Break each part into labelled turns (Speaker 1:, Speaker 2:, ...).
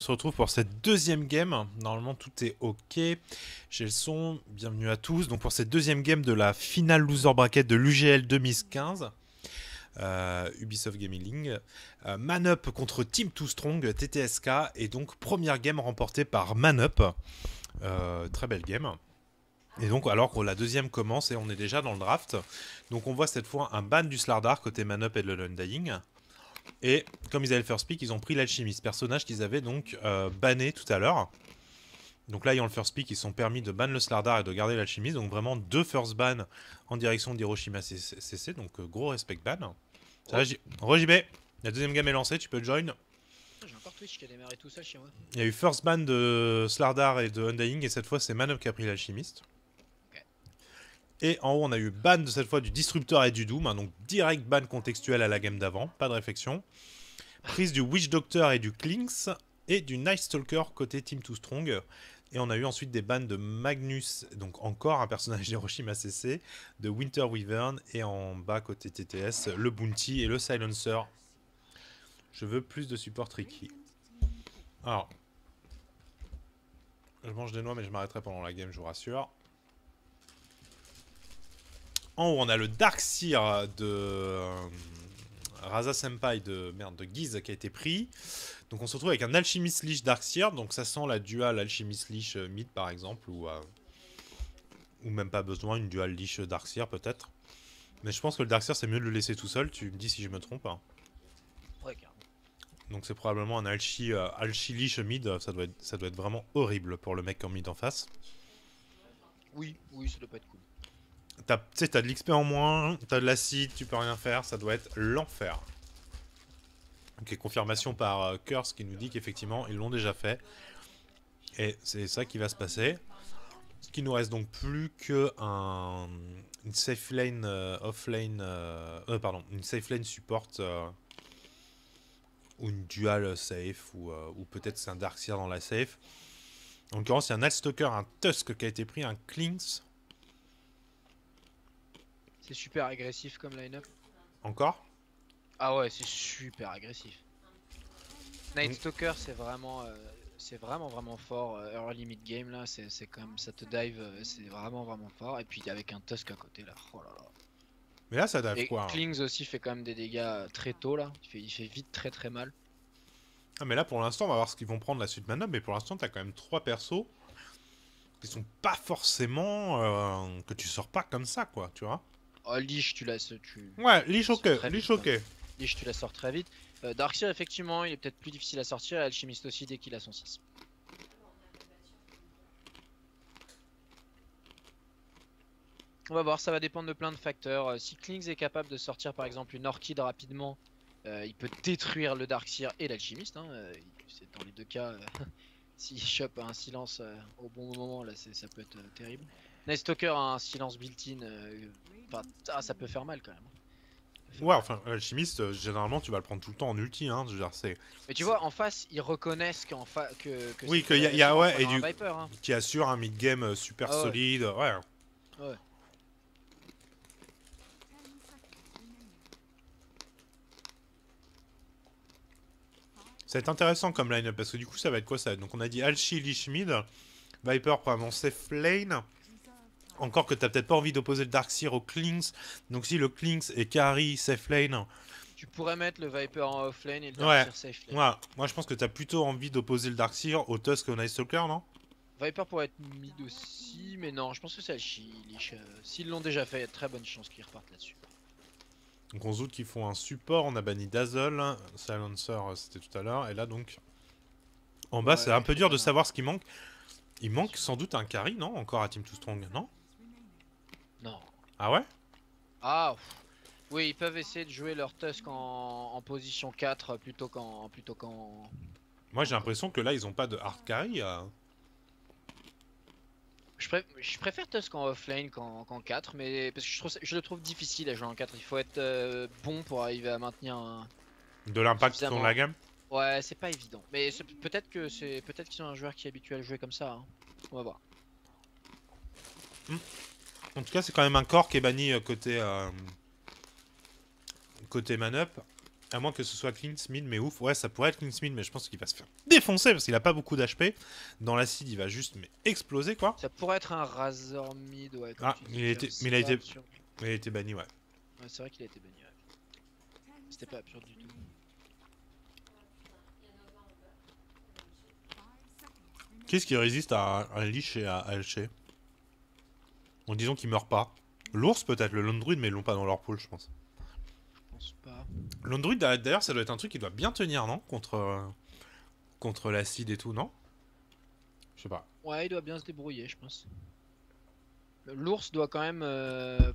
Speaker 1: On se retrouve pour cette deuxième game. Normalement tout est ok. J'ai le son. Bienvenue à tous. Donc pour cette deuxième game de la finale loser bracket de l'UGL 2015. Ubisoft Gaming. Man-Up contre Team Too Strong, TTSK. Et donc première game remportée par Man-Up. Très belle game. Et donc alors que la deuxième commence et on est déjà dans le draft. Donc on voit cette fois un ban du Slardar côté Man-Up et de l'Undying. Et comme ils avaient le first pick, ils ont pris l'alchimiste, personnage qu'ils avaient donc banné tout à l'heure. Donc là, ayant le first pick, ils sont permis de ban le Slardar et de garder l'alchimiste. Donc vraiment deux first ban en direction d'Hiroshima CC. Donc gros respect ban. Ça va, JB, la deuxième game est lancée, tu peux join.
Speaker 2: J'ai encore Twitch qui a démarré tout seul chez moi.
Speaker 1: Il y a eu first ban de Slardar et de Undying. Et cette fois, c'est Man-Up qui a pris l'alchimiste.
Speaker 2: Okay.
Speaker 1: Et en haut, on a eu ban de cette fois du Disruptor et du Doom. Hein, donc direct ban contextuel à la game d'avant. Pas de réflexion. Prise du Witch Doctor et du Klinks. Et du Night Stalker côté Team Too Strong. Et on a eu ensuite des bans de Magnus, donc encore un personnage d'Hiroshima CC, de Winter Wyvern, et en bas côté TTS, le Bounty et le Silencer. Je veux plus de support tricky. Alors, je mange des noix mais je m'arrêterai pendant la game, je vous rassure. En haut, on a le Darkseer de Rasa Senpai de Guise qui a été pris. Donc on se retrouve avec un Alchemist Lich Darkseer. Donc ça sent la dual Alchemist Lich mid par exemple. Ou même pas besoin, une dual Lich Darkseer peut-être. Mais je pense que le Darkseer c'est mieux de le laisser tout seul. Tu me dis si je me trompe. Hein.
Speaker 2: Ouais, carrément.
Speaker 1: Donc c'est probablement un Alchi Lich mid. Ça doit être vraiment horrible pour le mec en mid en face.
Speaker 2: Oui, ça doit pas être cool.
Speaker 1: Tu sais, t'as de l'XP en moins, t'as de l'acide, tu peux rien faire. Ça doit être l'enfer. Ok, confirmation par Curse qui nous dit qu'effectivement ils l'ont déjà fait. Et c'est ça qui va se passer. Ce qui nous reste donc plus que une safe lane offlane. Une safe lane support ou une dual safe ou peut-être c'est un Darkseer dans la safe. En l'occurrence, il y a un Altstalker, un Tusk qui a été pris, un Klinks.
Speaker 2: C'est super agressif comme line-up.
Speaker 1: Encore?
Speaker 2: Ah ouais, c'est super agressif. Night Stalker, c'est vraiment fort. Early mid game là, c'est comme ça te dive, c'est vraiment fort. Et puis avec un Tusk à côté là, oh là là.
Speaker 1: Mais là, ça dive
Speaker 2: Et
Speaker 1: quoi?
Speaker 2: Klings aussi fait quand même des dégâts très tôt là. Il fait vite très mal.
Speaker 1: Ah, mais là, pour l'instant, on va voir ce qu'ils vont prendre la suite mana. Mais pour l'instant, t'as quand même 3 persos qui sont pas forcément que tu sors pas comme ça, quoi, tu vois.
Speaker 2: Oh, Lich, tu laisses.
Speaker 1: Ouais, Lich ok, Lich ok.
Speaker 2: Lich, tu la sors très vite. Darkseer, effectivement, il est peut-être plus difficile à sortir. Et Alchemist aussi, dès qu'il a son 6. On va voir, ça va dépendre de plein de facteurs. Si Klings est capable de sortir par exemple une Orchid rapidement, il peut détruire le Darkseer et l'Alchimiste. Hein. C'est dans les deux cas, s'il chope un silence au bon moment, là ça peut être terrible. Night Stalker a un silence built-in, ça peut faire mal quand même.
Speaker 1: Ouais, enfin, l'alchimiste, généralement, tu vas le prendre tout le temps en ulti, hein. Je veux dire, c'est.
Speaker 2: Mais tu vois, en face, ils reconnaissent que
Speaker 1: Oui,
Speaker 2: c'est
Speaker 1: qu'il
Speaker 2: très
Speaker 1: y a
Speaker 2: agressif en
Speaker 1: ouais, et
Speaker 2: prenant un Viper. Hein.
Speaker 1: qui assure un mid-game super
Speaker 2: Ah ouais.
Speaker 1: solide, ouais.
Speaker 2: Ouais.
Speaker 1: Ça va être intéressant comme line-up, parce que du coup, ça va être quoi ça? Donc, on a dit Alchi, Lich mid, Viper probablement safe lane. Encore que t'as peut-être pas envie d'opposer le Darkseer au Klinks. Donc, si le Klinks est carry, safe lane.
Speaker 2: Tu pourrais mettre le Viper en offlane et le
Speaker 1: Ouais,
Speaker 2: Darkseer safe lane.
Speaker 1: ouais. Moi, je pense que t'as plutôt envie d'opposer le Darkseer au Tusk et au Night Stalker, non?
Speaker 2: Viper pourrait être mid aussi, mais non, je pense que c'est Alchi. S'ils l'ont déjà fait, il y a de très bonnes chances qu'ils repartent là-dessus.
Speaker 1: Donc, on zoute qu'ils font un support. On a banni Dazzle. Silencer, c'était tout à l'heure. Et là, donc. En bas,
Speaker 2: Ouais,
Speaker 1: c'est un peu dur de savoir ce qui manque. Il manque sans doute un carry, non? Encore à Team Too Strong, non?
Speaker 2: Non.
Speaker 1: Ah ouais?
Speaker 2: Ah, oui, ils peuvent essayer de jouer leur Tusk en position 4 plutôt qu'en.
Speaker 1: Moi, j'ai l'impression que là, ils ont pas de hard carry.
Speaker 2: Je préfère Tusk en offlane qu'en 4, mais parce que je le trouve difficile à jouer en 4. Il faut être bon pour arriver à maintenir
Speaker 1: De l'impact sur
Speaker 2: suffisamment.
Speaker 1: la gamme.
Speaker 2: Ouais, c'est pas évident. Mais peut-être qu'ils ont un joueur qui est habitué à jouer comme ça. Hein. On va voir.
Speaker 1: En tout cas, c'est quand même un corps qui est banni côté Man-Up. À moins que ce soit Clean Smith, mais ouf. Ouais, ça pourrait être Clean Smith, mais je pense qu'il va se faire défoncer parce qu'il a pas beaucoup d'HP. Dans l'acide, il va juste mais exploser, quoi.
Speaker 2: Ça pourrait être un Razor Mid, ouais, comme
Speaker 1: Ah,
Speaker 2: tu dis.
Speaker 1: il a été, mais il a été banni, ouais.
Speaker 2: Ouais, c'est vrai qu'il a été banni, ouais. C'était pas absurde du tout.
Speaker 1: Qu'est-ce qui résiste à un Lich et à Alché? En disant qu'il meurt pas. L'ours, peut-être, le Lone Druid, mais ils l'ont pas dans leur pool, je pense.
Speaker 2: Je pense pas.
Speaker 1: Lone Druid, d'ailleurs, ça doit être un truc qui doit bien tenir, non? Contre l'acide et tout, non? Je sais pas.
Speaker 2: Ouais, il doit bien se débrouiller, je pense. L'ours doit quand même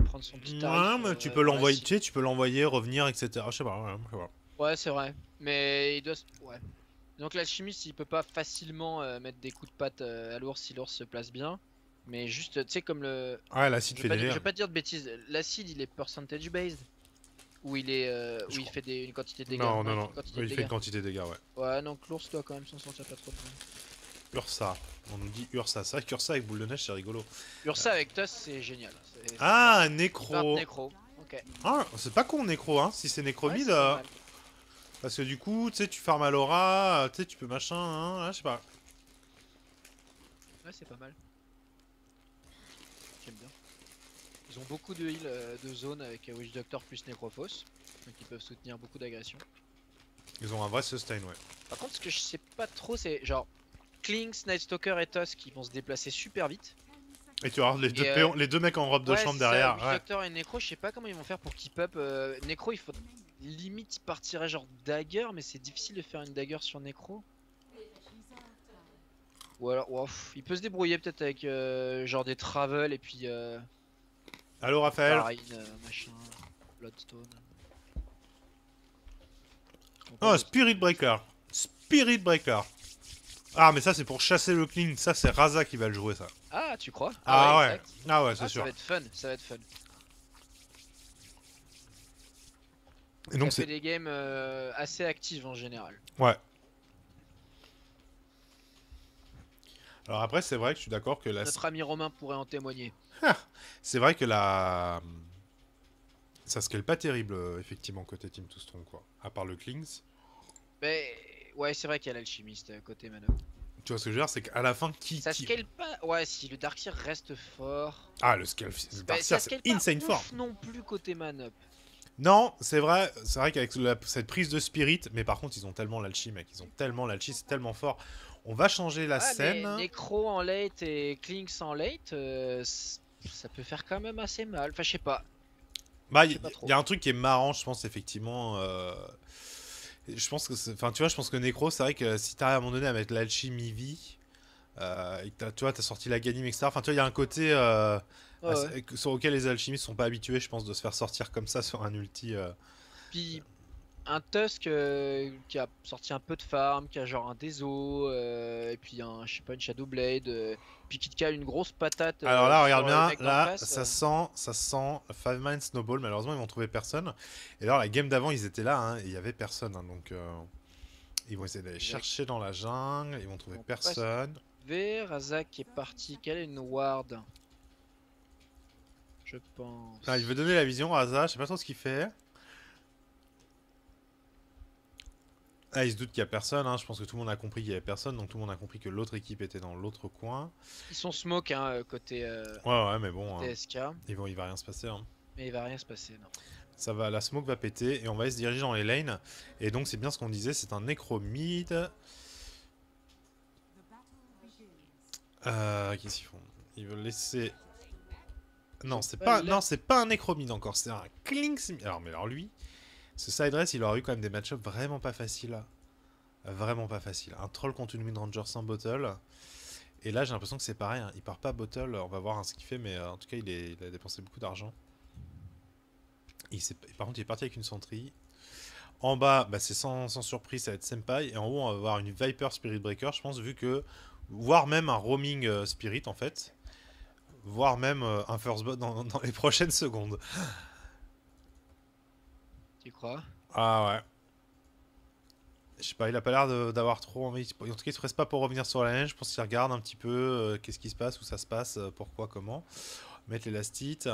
Speaker 2: prendre son petit tarif.
Speaker 1: Ouais, mais tu peux
Speaker 2: dans la
Speaker 1: l'envoyer,
Speaker 2: cible.
Speaker 1: tu sais, tu peux l'envoyer, revenir, etc. Je sais pas, ouais, je sais pas.
Speaker 2: Ouais, c'est vrai. Mais il doit. Ouais. Donc l'alchimiste, il peut pas facilement mettre des coups de patte à l'ours si l'ours se place bien. Mais juste, tu sais, comme le.
Speaker 1: Ouais, l'acide fait
Speaker 2: Je
Speaker 1: délire.
Speaker 2: vais pas dire de bêtises. L'acide, il est percentage based. Où il est. Où il fait une quantité de dégâts.
Speaker 1: Non, non, non.
Speaker 2: Quantité
Speaker 1: Oui,
Speaker 2: de
Speaker 1: il fait
Speaker 2: dégâts.
Speaker 1: une quantité de dégâts, ouais.
Speaker 2: Ouais, donc l'ours doit quand même s'en sortir pas trop mal.
Speaker 1: Ursa. On nous dit Ursa. C'est vrai qu'Ursa avec boule de neige, c'est rigolo.
Speaker 2: Ursa avec Toss, c'est génial.
Speaker 1: Ah,
Speaker 2: Part
Speaker 1: Nécro.
Speaker 2: Nécro. Ok.
Speaker 1: Ah, c'est pas con, Nécro, hein. Si c'est
Speaker 2: Ouais,
Speaker 1: Nécromide,
Speaker 2: c'est pas mal.
Speaker 1: parce que du coup, tu sais, tu farmes à l'aura, tu sais, tu peux machin, hein, je sais pas.
Speaker 2: Ouais, c'est pas mal. J'aime bien. Ils ont beaucoup de heal de zone avec Witch Doctor plus Necrophos. Donc ils peuvent soutenir beaucoup d'agression.
Speaker 1: Ils ont un vrai sustain, ouais.
Speaker 2: Par contre, ce que je sais pas trop, c'est genre Klinks, Night Stalker et Tusk qui vont se déplacer super vite.
Speaker 1: Et tu vas avoir les deux mecs en robe de
Speaker 2: Ouais,
Speaker 1: chambre
Speaker 2: c'est ça,
Speaker 1: derrière.
Speaker 2: Witch
Speaker 1: Ouais.
Speaker 2: Doctor et Necro, je sais pas comment ils vont faire pour keep up. Necro, il faut limite il partirait genre dagger, mais c'est difficile de faire une dagger sur Necro. Ou alors, il peut se débrouiller peut-être avec genre des travel et puis
Speaker 1: Allô, Raphaël.
Speaker 2: Marine, machin, Bloodstone.
Speaker 1: Oh, Spirit Breaker. Spirit Breaker. Ah, mais ça, c'est pour chasser le clean. Ça, c'est Raza qui va le jouer, ça.
Speaker 2: Ah, tu crois?
Speaker 1: Ah ouais.
Speaker 2: Exact.
Speaker 1: Ah ouais, c'est
Speaker 2: Ça
Speaker 1: sûr.
Speaker 2: va être fun, ça va être fun.
Speaker 1: Et donc,
Speaker 2: Ça fait
Speaker 1: c'est.
Speaker 2: des games assez actives en général.
Speaker 1: Ouais. Alors après, c'est vrai que je suis d'accord que la.
Speaker 2: Notre ami Romain pourrait en témoigner.
Speaker 1: C'est vrai que la. Ça scale pas terrible, effectivement, côté Team Too Strong, quoi. À part le Klings.
Speaker 2: Mais ouais, c'est vrai qu'il y a l'alchimiste côté Mano.
Speaker 1: Tu vois ce que je veux dire, c'est qu'à la fin,
Speaker 2: Ça scale pas. Ouais, si le Darkseer reste fort.
Speaker 1: Ah, le scale. Le
Speaker 2: Bah,
Speaker 1: Darkseer,
Speaker 2: ça
Speaker 1: c'est
Speaker 2: scale pas
Speaker 1: insane
Speaker 2: ouf
Speaker 1: fort.
Speaker 2: non plus côté Manop.
Speaker 1: Non, c'est vrai qu'avec cette prise de spirit, mais par contre, ils ont tellement l'alchie, mec. Ils ont tellement l'alchie, c'est tellement fort. On va changer la scène.
Speaker 2: Mais Necro en late et Klinks en late, ça peut faire quand même assez mal. Enfin, je sais pas.
Speaker 1: Bah,
Speaker 2: Je
Speaker 1: il
Speaker 2: sais pas trop.
Speaker 1: y a un truc qui est marrant, je pense, effectivement. Je pense que enfin, tu vois, je pense que Necro, c'est vrai que si t'arrives à un moment donné à mettre l'alchimie vie, et que tu vois, t'as sorti la Ganim, etc. Enfin, tu vois, il y a un côté
Speaker 2: Ouais.
Speaker 1: sur lequel les alchimistes sont pas habitués, je pense, de se faire sortir comme ça sur un ulti.
Speaker 2: Puis un Tusk qui a sorti un peu de farm, qui a genre un Déso, et puis un, je sais pas, une Shadow Blade, puis qui te cale une grosse patate.
Speaker 1: Alors là, regarde
Speaker 2: sur le
Speaker 1: bien,
Speaker 2: mec d'en
Speaker 1: là,
Speaker 2: face,
Speaker 1: ça sent Five Mind Snowball. Malheureusement, ils vont trouver personne. Et alors, la game d'avant, ils étaient là, hein, et il y avait personne. Hein, donc, ils vont essayer d'aller chercher dans la jungle. Ils vont trouver
Speaker 2: Ils vont
Speaker 1: personne.
Speaker 2: Razak est parti, quelle est une ward? Je pense.
Speaker 1: Ah, il veut donner la vision à Aza, je sais pas trop ce qu'il fait. Ah, il se doute qu'il y a personne, hein. Je pense que tout le monde a compris qu'il y avait personne, donc tout le monde a compris que l'autre équipe était dans l'autre coin.
Speaker 2: Ils sont smoke hein, côté
Speaker 1: Ouais, mais bon,
Speaker 2: TSK,
Speaker 1: il va rien se passer. Hein.
Speaker 2: mais il va rien se passer, non.
Speaker 1: Ça va, la smoke va péter et on va se diriger dans les lanes. Et donc c'est bien ce qu'on disait, c'est un nécromide. Qu'est-ce qu'ils font? Ils veulent laisser. Non, c'est pas, un nécromide encore, c'est un Klinks. Alors lui, ce side race, il aura eu quand même des match-ups vraiment pas faciles là. Vraiment pas facile. Un troll contre une Windranger sans bottle. Et là, j'ai l'impression que c'est pareil. Hein. Il part pas bottle. On va voir hein, ce qu'il fait, mais en tout cas, il a dépensé beaucoup d'argent. Par contre, il est parti avec une sentry. En bas, bah, c'est sans surprise, ça va être Senpai. Et en haut, on va avoir une Viper Spirit Breaker, je pense, vu que. Voire même un roaming Spirit, en fait. Voire même un first bot dans les prochaines secondes.
Speaker 2: Tu crois?
Speaker 1: Ah ouais. Je sais pas, il a pas l'air d'avoir trop envie. En tout cas, il se presse pas pour revenir sur la lane. Je pense qu'il regarde un petit peu qu'est-ce qui se passe, où ça se passe, pourquoi, comment. Mettre l'élastite.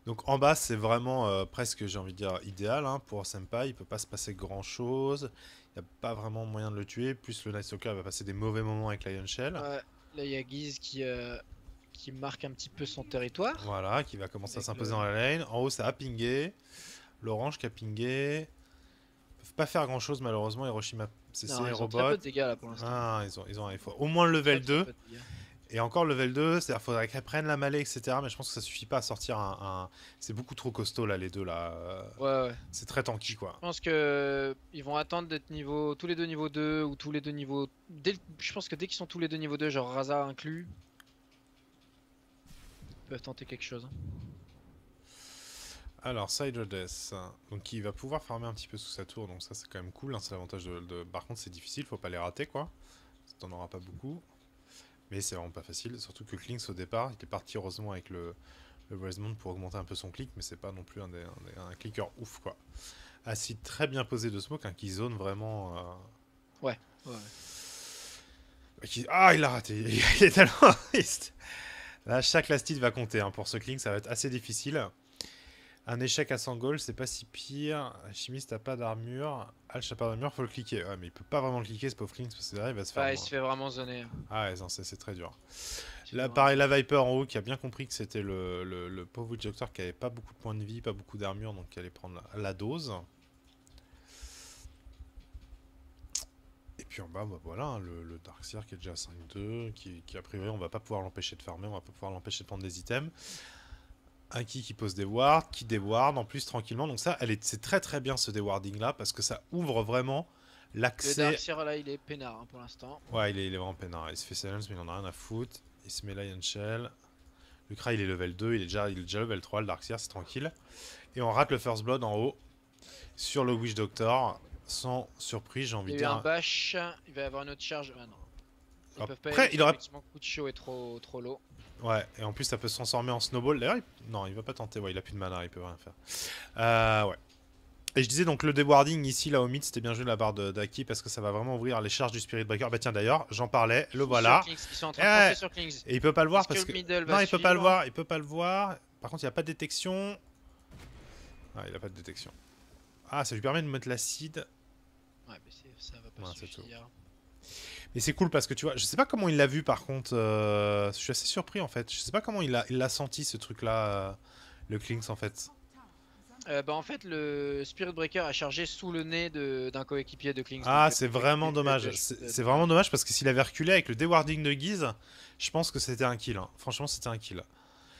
Speaker 1: Donc en bas, c'est vraiment presque, j'ai envie de dire, idéal hein, pour Senpai. Il peut pas se passer grand chose. Il n'y a pas vraiment moyen de le tuer. Plus le Night Stalker va passer des mauvais moments avec Lion Shell.
Speaker 2: Ouais, là il y a Guise qui marque un petit peu son territoire.
Speaker 1: Voilà, qui va commencer à
Speaker 2: Avec
Speaker 1: s'imposer
Speaker 2: le...
Speaker 1: dans la lane. En haut, ça a pingé. L'orange qui a pingé. Ils peuvent pas faire grand chose malheureusement. Hiroshima
Speaker 2: Non,
Speaker 1: CC,
Speaker 2: ils ont très
Speaker 1: Robot.
Speaker 2: peu de dégâts là pour l'instant.
Speaker 1: Ah, il faut au moins le
Speaker 2: Très
Speaker 1: level
Speaker 2: très
Speaker 1: 2.
Speaker 2: peu de dégâts.
Speaker 1: Et encore level 2, c'est-à-dire qu'il faudrait qu'elle prenne la mêlée, etc. Mais je pense que ça suffit pas à sortir C'est beaucoup trop costaud là, les deux là.
Speaker 2: Ouais, ouais.
Speaker 1: C'est très tanky quoi.
Speaker 2: Je pense que ils vont attendre d'être niveau tous les deux niveau 2 ou tous les deux niveaux. Je pense que dès qu'ils sont tous les deux niveau 2, genre Raza inclus, ils peuvent tenter quelque chose.
Speaker 1: Alors, Sidra Death. Donc, il va pouvoir farmer un petit peu sous sa tour. Donc, ça, c'est quand même cool. Hein, c'est l'avantage de. Par contre, c'est difficile. Faut pas les rater quoi. T'en auras pas beaucoup. Mais c'est vraiment pas facile. Surtout que Klinks au départ, il est parti heureusement avec le Braceman pour augmenter un peu son click. Mais c'est pas non plus un clicker ouf quoi. Acide très bien posé de smoke hein, qui zone vraiment.
Speaker 2: Ouais, ouais.
Speaker 1: Ah, il l'a raté. Il est tellement triste. Là, chaque last hit va compter. Hein. Pour ce Klink, ça va être assez difficile. Un échec à 100 gold, c'est pas si pire. Alchimiste a pas d'armure. Alch a pas d'armure, faut le cliquer. Ouais, mais il peut pas vraiment le cliquer, ce pauvre Klink, parce que derrière, il va se faire.
Speaker 2: Ouais, il se fait vraiment zoner.
Speaker 1: Ah, ouais, c'est très dur. Là, pareil, la Viper en haut qui a bien compris que c'était le pauvre Witch Doctor qui avait pas beaucoup de points de vie, pas beaucoup d'armure, donc qui allait prendre la dose. Et puis en bas, bah voilà, hein, le Darkseer qui est déjà à 5-2, qui a priori on va pas pouvoir l'empêcher de farmer, on va pas pouvoir l'empêcher de prendre des items. Un qui pose des wards, qui déward en plus tranquillement. Donc ça, c'est très très bien ce dewarding là, parce que ça ouvre vraiment
Speaker 2: Le
Speaker 1: l'accès.
Speaker 2: Darkseer là, il est peinard hein, pour l'instant.
Speaker 1: Ouais, il est vraiment peinard. Il se fait silence, mais il en a rien à foutre. Il se met Lion Shell. Le Kra, il est level 2, il est déjà level 3. Le Darkseer, c'est tranquille. Et on rate le First Blood en haut sur le Witch Doctor. Sans surprise, j'ai envie de
Speaker 2: Il y a eu
Speaker 1: dire.
Speaker 2: un bash, il va y avoir une autre charge. Ah non. Ils peuvent pas
Speaker 1: Après,
Speaker 2: éviter, effectivement, coup de chaud est trop low.
Speaker 1: Ouais, et en plus ça peut se transformer en snowball. D'ailleurs, non, il va pas tenter. Ouais, il a plus de mana, il peut rien faire. Ouais. Et je disais donc le dewarding ici, là au mid, c'était bien joué de la part d'Aki parce que ça va vraiment ouvrir les charges du Spirit Breaker. Bah tiens, d'ailleurs, j'en parlais, le voilà.
Speaker 2: Ils sont en train de foncer sur Klings.
Speaker 1: Et il peut pas le voir parce
Speaker 2: que
Speaker 1: que.
Speaker 2: le middle
Speaker 1: Non,
Speaker 2: va
Speaker 1: il peut pas le
Speaker 2: suivre
Speaker 1: voir, il peut pas le voir. Par contre, il n'y a pas de détection. Ah, il a pas de détection. Ah, ça lui permet de mettre l'acide.
Speaker 2: Ouais, mais ça va pas suffire.
Speaker 1: Mais c'est cool parce que tu vois, je sais pas comment il l'a vu par contre. Je suis assez surpris en fait. Je sais pas comment il l'a senti ce truc là, le Klinks en fait.
Speaker 2: Bah en fait, le Spirit Breaker a chargé sous le nez d'un coéquipier de Klings.
Speaker 1: Ah, c'est vraiment dommage. C'est vraiment dommage parce que s'il avait reculé avec le dewarding de Guise, je pense que c'était un kill. Hein. Franchement, c'était un kill.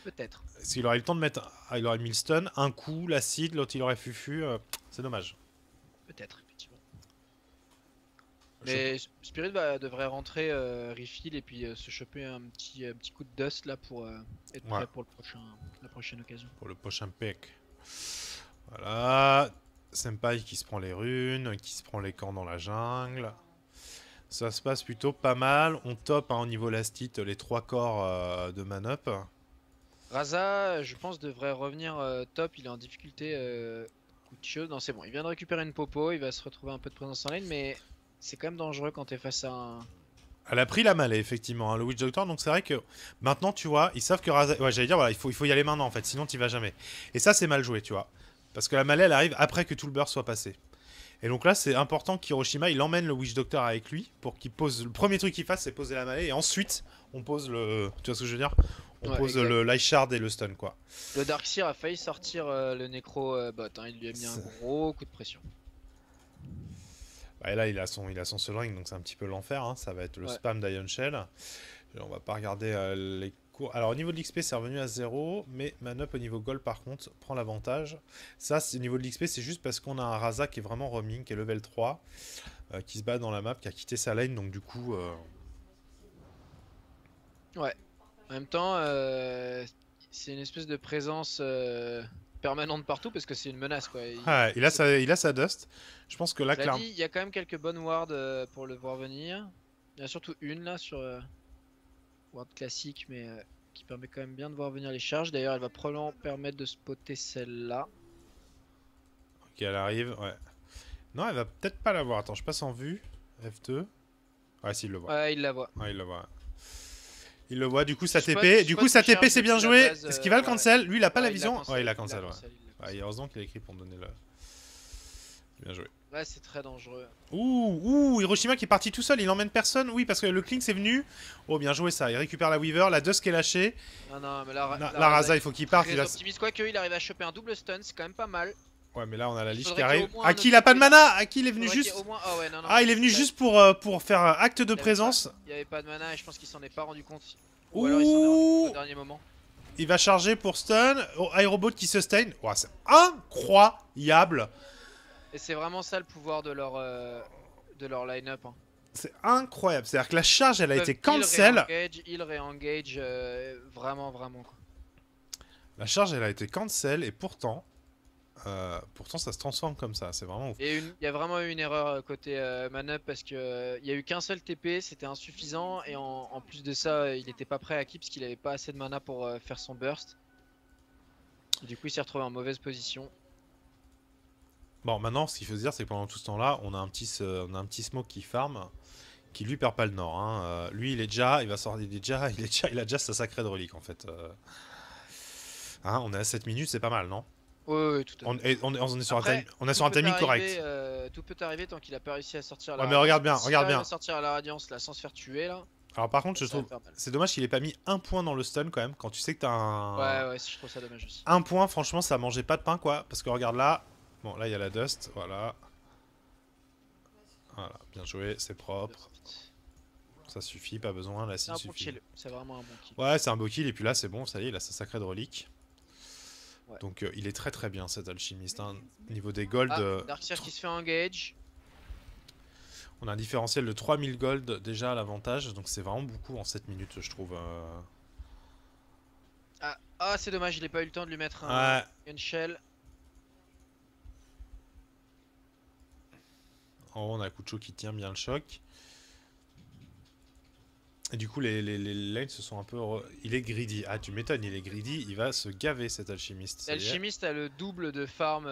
Speaker 2: Peut-être.
Speaker 1: Parce qu'il aurait eu le temps de mettre. Ah, il aurait mis le stun, un coup, l'acide, l'autre il aurait fufu. C'est dommage.
Speaker 2: Peut-être, effectivement. Mais Spirit devrait rentrer refill et puis se choper un petit coup de dust là pour être prêt pour la prochaine occasion.
Speaker 1: Pour le prochain pick. Voilà. Senpai qui se prend les runes, qui se prend les camps dans la jungle. Ça se passe plutôt pas mal. On top hein, au niveau last hit les 3 corps de man-up.
Speaker 2: Raza, je pense, devrait revenir top. Il est en difficulté. Coup de chaud. Non, c'est bon. Il vient de récupérer une popo. Il va se retrouver un peu de présence en lane. Mais c'est quand même dangereux quand t'es face à un.
Speaker 1: Elle a pris la mêlée, effectivement, hein, le Witch Doctor. Donc c'est vrai que maintenant, tu vois, ils savent que Raza. Ouais, j'allais dire, voilà, il faut y aller maintenant en fait. Sinon, tu vas jamais. Et ça, c'est mal joué, tu vois. Parce que la mêlée, elle arrive après que tout le beurre soit passé. Et donc là, c'est important qu'Hiroshima, il emmène le Witch Doctor avec lui pour qu'il pose. Le premier truc qu'il fasse, c'est poser la mêlée. Et ensuite, on pose le. Tu vois ce que je veux dire? On pose le Light Shard et le stun, quoi.
Speaker 2: Le Darkseer a failli sortir le Necro bot. Hein. Il lui a mis un gros coup de pression.
Speaker 1: Bah, et là, il a son Soul Ring, donc c'est un petit peu l'enfer. Hein. Ça va être le spam d'Ion Shell. On va pas regarder les cours. Alors, au niveau de l'XP, c'est revenu à 0. Mais Manup, au niveau Gold, par contre, prend l'avantage. Ça, au niveau de l'XP, c'est juste parce qu'on a un Raza qui est vraiment roaming, qui est level 3, qui se bat dans la map, qui a quitté sa lane. Donc, du coup.
Speaker 2: Ouais. En même temps, c'est une espèce de présence permanente partout parce que c'est une menace quoi.
Speaker 1: Il a sa dust. Je pense que là, clairement.
Speaker 2: Il y a quand même quelques bonnes wards pour le voir venir. Il y en a surtout une là sur ward classique, mais qui permet quand même bien de voir venir les charges. D'ailleurs, elle va probablement permettre de spotter celle-là.
Speaker 1: Ok, elle arrive, ouais. Non, elle va peut-être pas l'avoir. Attends, je passe en vue. F2. Ouais, si, il le voit.
Speaker 2: Ouais, il la voit.
Speaker 1: Ouais, il le voit. Il le voit, du coup, sa
Speaker 2: Spot-
Speaker 1: TP. Du coup, sa
Speaker 2: spot
Speaker 1: TP, c'est bien
Speaker 2: cherche
Speaker 1: joué.
Speaker 2: la base,
Speaker 1: Est-ce qu'il va le
Speaker 2: ouais.
Speaker 1: cancel? Lui, il a pas la
Speaker 2: Ouais,
Speaker 1: vision.
Speaker 2: cancel,
Speaker 1: Ouais, il a
Speaker 2: il
Speaker 1: cancel, ouais.
Speaker 2: cancel, il l'a
Speaker 1: Ouais,
Speaker 2: cancel.
Speaker 1: heureusement qu'il a écrit pour me donner le. Bien joué.
Speaker 2: Ouais, c'est très dangereux.
Speaker 1: Ouh, Hiroshima qui est parti tout seul, il emmène personne. Oui, parce que le Klinks est venu. Oh, bien joué ça. Il récupère la Weaver, la Dusk est lâchée.
Speaker 2: Non, mais là,
Speaker 1: La Raza, il faut qu'il parte.
Speaker 2: très
Speaker 1: Il va...
Speaker 2: optimiste. Quoique, il arrive à choper un double stun, c'est quand même pas mal.
Speaker 1: Ouais, mais là, on a la
Speaker 2: Il
Speaker 1: Lich
Speaker 2: faudrait
Speaker 1: qui
Speaker 2: qu'il y ait
Speaker 1: arrive.
Speaker 2: au moins un
Speaker 1: Aki, il a pas de
Speaker 2: autre
Speaker 1: mana. Aki, il est venu
Speaker 2: Faudrait qu'il y
Speaker 1: juste.
Speaker 2: ait au moins... Ah ouais, non,
Speaker 1: Ah, il est venu
Speaker 2: il
Speaker 1: juste pour faire acte de
Speaker 2: avait
Speaker 1: présence.
Speaker 2: Il y avait pas de mana et je pense qu'il s'en est pas rendu compte. Ou alors il s'en est rendu compte au dernier moment.
Speaker 1: Il va charger pour stun. Oh, Aérobot qui sustain. Ouais, c'est incroyable.
Speaker 2: Et c'est vraiment ça le pouvoir de leur line-up. Hein.
Speaker 1: C'est incroyable. C'est-à-dire que la charge, elle a été
Speaker 2: Ils
Speaker 1: cancel.
Speaker 2: réengage vraiment, vraiment. Quoi.
Speaker 1: La charge, elle a été cancel et pourtant ça se transforme comme ça. C'est vraiment ouf.
Speaker 2: Et il y a vraiment eu une erreur côté man-up parce que il y a eu qu'un seul TP, c'était insuffisant et en plus de ça, il était pas prêt à kill parce qu'il avait pas assez de mana pour faire son burst. Et du coup, il s'est retrouvé en mauvaise position.
Speaker 1: Bon, maintenant, ce qu'il faut se dire, c'est que pendant tout ce temps-là, on a un petit smoke qui farm, qui lui perd pas le nord. Hein. Lui, il a déjà sa sacrée de relique en fait. Hein, on est à 7 minutes, c'est pas mal, non?
Speaker 2: Ouais, tout à fait.
Speaker 1: On est sur
Speaker 2: Après,
Speaker 1: un timing correct.
Speaker 2: Tout peut arriver tant qu'il a pas réussi à sortir
Speaker 1: Ouais, mais regarde bien,
Speaker 2: Si
Speaker 1: regarde
Speaker 2: il arrive
Speaker 1: bien.
Speaker 2: à sortir à la radiance là sans se faire tuer là.
Speaker 1: Alors par contre, je
Speaker 2: ça va
Speaker 1: trouve,
Speaker 2: faire mal.
Speaker 1: c'est dommage qu'il ait pas mis un point dans le stun quand même, quand tu sais que t'as un...
Speaker 2: Ouais, je trouve ça dommage aussi.
Speaker 1: Un point, franchement, ça mangeait pas de pain, quoi. Parce que regarde là. Bon, là, il y a la dust. Voilà. Voilà, bien joué, c'est propre. Ça suffit, pas besoin. Là,
Speaker 2: C'est
Speaker 1: s'il
Speaker 2: un bon
Speaker 1: suffit.
Speaker 2: kill, c'est vraiment un bon kill.
Speaker 1: Ouais, c'est un beau kill. Et puis là, c'est bon, ça y est, il a sa sacrée de relique.
Speaker 2: Ouais.
Speaker 1: Donc, il est très très bien cet alchimiste. Hein. Niveau des gold,
Speaker 2: Darkseer qui se fait engage.
Speaker 1: on a un différentiel de 3000 gold déjà à l'avantage. Donc, c'est vraiment beaucoup en 7 minutes, je trouve.
Speaker 2: Ah, c'est dommage, il a pas eu le temps de lui mettre une shell.
Speaker 1: En haut, on a Kucho qui tient bien le choc. Et du coup, les lanes se sont un peu... Il est greedy. Ah, tu m'étonnes, il est greedy. Il va se gaver, cet alchimiste.
Speaker 2: L'alchimiste a le double de farm,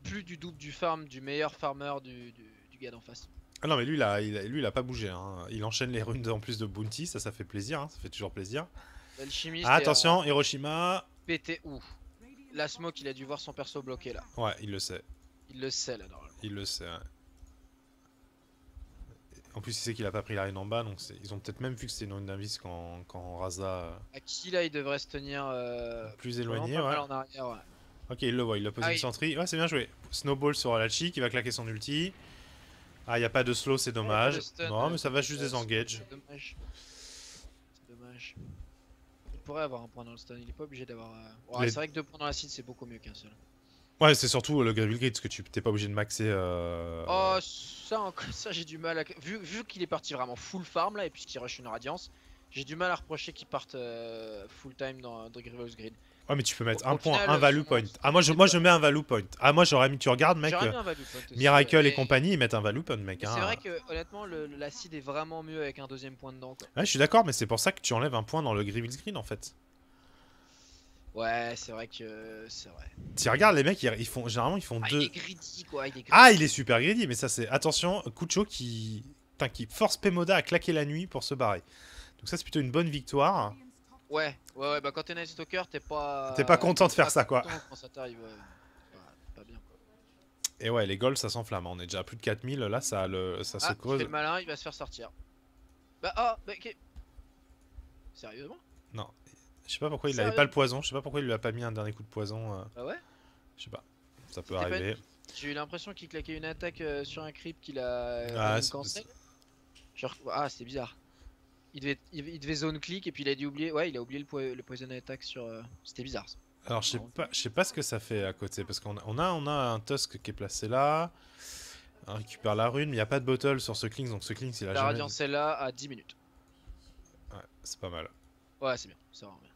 Speaker 2: plus du double du farm du meilleur farmer du gars d'en face.
Speaker 1: Ah non, mais lui, il a pas bougé. Hein. Il enchaîne les runes en plus de bounty. Ça fait plaisir. Hein. Ça fait toujours plaisir.
Speaker 2: L'alchimiste
Speaker 1: Ah, attention, Hiroshima.
Speaker 2: pété où la smoke, il a dû voir son perso bloqué là.
Speaker 1: Ouais, il le sait.
Speaker 2: Il le sait là, normalement.
Speaker 1: Il le sait, ouais. En plus, il sait qu'il a pas pris la rune en bas, donc ils ont peut-être même vu que c'était une rune d'invis quand Raza...
Speaker 2: À qui là, il devrait se tenir
Speaker 1: plus éloigné,
Speaker 2: pas
Speaker 1: ouais.
Speaker 2: mal en arrière, ouais.
Speaker 1: Ok, il le voit, il a posé une sentry. Ouais, c'est bien joué. Snowball sur Alachi qui va claquer son ulti. Ah, il a pas de slow, c'est dommage. Non, mais ça va juste désengage.
Speaker 2: C'est dommage. C'est dommage. Il pourrait avoir un point dans le stun, il est pas obligé d'avoir... Ouais, c'est vrai que 2 points dans la seed, c'est beaucoup mieux qu'un seul.
Speaker 1: Ouais, c'est surtout le Gravel Grid, parce que tu t'es pas obligé de maxer...
Speaker 2: Oh, ça j'ai du mal à... Vu qu'il est parti vraiment full farm là, et puis qu'il rush une radiance, j'ai du mal à reprocher qu'il parte full time dans Grievous Grid.
Speaker 1: Ouais, mais tu peux mettre un
Speaker 2: Au
Speaker 1: point,
Speaker 2: final,
Speaker 1: un value point. Ah, moi je mets un value point. Ah, moi j'aurais mis, tu regardes, mec,
Speaker 2: J'aurais mis un value point aussi,
Speaker 1: Miracle
Speaker 2: ouais,
Speaker 1: et compagnie, ils mettent un value point, mec. Hein.
Speaker 2: C'est vrai que honnêtement, la seed est vraiment mieux avec un deuxième point dedans, quoi.
Speaker 1: Ouais, je suis d'accord, mais c'est pour ça que tu enlèves un point dans le Grievous Grid, en fait.
Speaker 2: Ouais, c'est vrai que... c'est vrai.
Speaker 1: Tu regardes, les mecs, ils font, généralement, ils font
Speaker 2: Ah,
Speaker 1: deux...
Speaker 2: il est greedy, quoi, il est greedy.
Speaker 1: Ah, il est super greedy, mais ça c'est... Attention, Kucho qui force Pemoda à claquer la nuit pour se barrer. Donc ça, c'est plutôt une bonne victoire.
Speaker 2: Ouais, bah quand t'es Night Stalker, t'es pas...
Speaker 1: T'es pas content de faire ça, quoi.
Speaker 2: Quand ça t'arrive, ouais. Pas bien, quoi.
Speaker 1: Et ouais, les golds, ça s'enflamme. On est déjà à plus de 4000, là, ça se
Speaker 2: Il fait
Speaker 1: creuse.
Speaker 2: le malin, il va se faire sortir. Bah, ok. Sérieusement?
Speaker 1: Non. Je sais pas pourquoi il
Speaker 2: Sérieux
Speaker 1: avait pas le poison. Je sais pas pourquoi il lui a pas mis un dernier coup de poison.
Speaker 2: Bah ouais.
Speaker 1: Je sais pas. Ça peut
Speaker 2: C'était pas
Speaker 1: arriver.
Speaker 2: J'ai eu l'impression qu'il claquait une attaque sur un creep qu'il a cancel. Genre, ah, c'est bizarre. Il devait zone click et puis il a dû oublier. Ouais, il a oublié le poison attack sur. C'était bizarre. Ça.
Speaker 1: Alors je sais pas ce que ça fait à côté parce qu'on a un Tusk qui est placé là. On récupère la rune, mais il n'y a pas de bottle sur ce Klings, donc ce Klings il a
Speaker 2: La
Speaker 1: jamais...
Speaker 2: radiance est là à 10 minutes.
Speaker 1: Ouais, c'est pas mal.
Speaker 2: Ouais, c'est bien, c'est vraiment bien.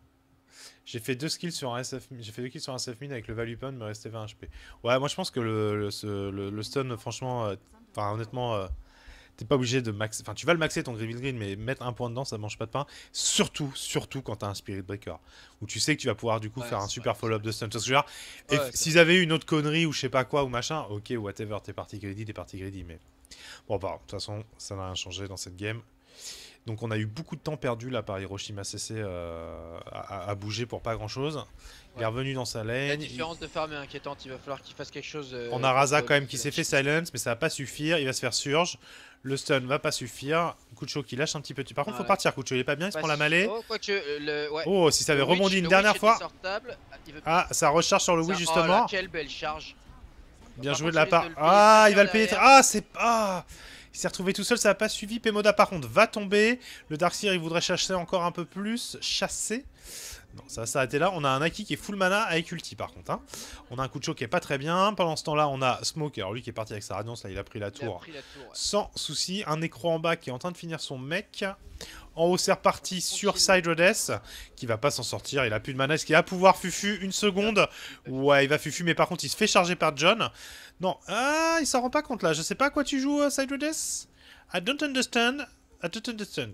Speaker 1: J'ai fait 2 kills sur un SF mid avec le value point, mais restait 20 HP. Ouais, moi je pense que le stun, franchement, enfin honnêtement, t'es pas obligé de max. Enfin, tu vas le maxer ton Grievous Green, mais mettre un point dedans, ça mange pas de pain. Surtout quand t'as un Spirit Breaker, où tu sais que tu vas pouvoir du coup faire un super follow-up de stun. Parce que genre, s'ils avaient eu une autre connerie ou je sais pas quoi ou machin, ok, whatever, t'es parti greedy, mais bon, bah, de toute façon, ça n'a rien changé dans cette game. Donc on a eu beaucoup de temps perdu là par Hiroshima CC à bouger pour pas grand chose. Il est revenu dans sa lane.
Speaker 2: La différence de farm est inquiétante, il va falloir qu'il fasse quelque chose.
Speaker 1: On a Raza quand même qui s'est fait silence, mais ça va pas suffire. Il va se faire surge. Le stun va pas suffire. Kucho qui lâche un petit peu. Par contre, faut partir. Kucho, il est pas bien, il se prend la mêlée.
Speaker 2: Oh, quoique,
Speaker 1: oh, si ça avait rebondi une dernière fois. Ah, ça recharge sur le Wii justement.
Speaker 2: Oh, quelle belle charge.
Speaker 1: Bien joué de la part. Ah, il va le payer. Ah, c'est pas. Il s'est retrouvé tout seul, ça n'a pas suivi. Pemoda par contre va tomber. Le Darkseer il voudrait chasser encore un peu plus. Chasser. Non, ça va s'arrêter là. On a un Aki qui est full mana avec ulti par contre. Hein. On a un Kucho qui est pas très bien. Pendant ce temps-là, on a Smoke. Alors lui qui est parti avec sa radiance, là il a pris la tour. Sans souci. Un Necro en bas qui est en train de finir son mec. En haut, c'est reparti sur Sidrodes qui va pas s'en sortir. Il a plus de mana. Est-ce qu'il va pouvoir Fufu une seconde? Ouais, il va Fufu, mais par contre, il se fait charger par John. Non, ah, il s'en rend pas compte là. Je sais pas à quoi tu joues, Sidrodes. I don't understand. I don't understand.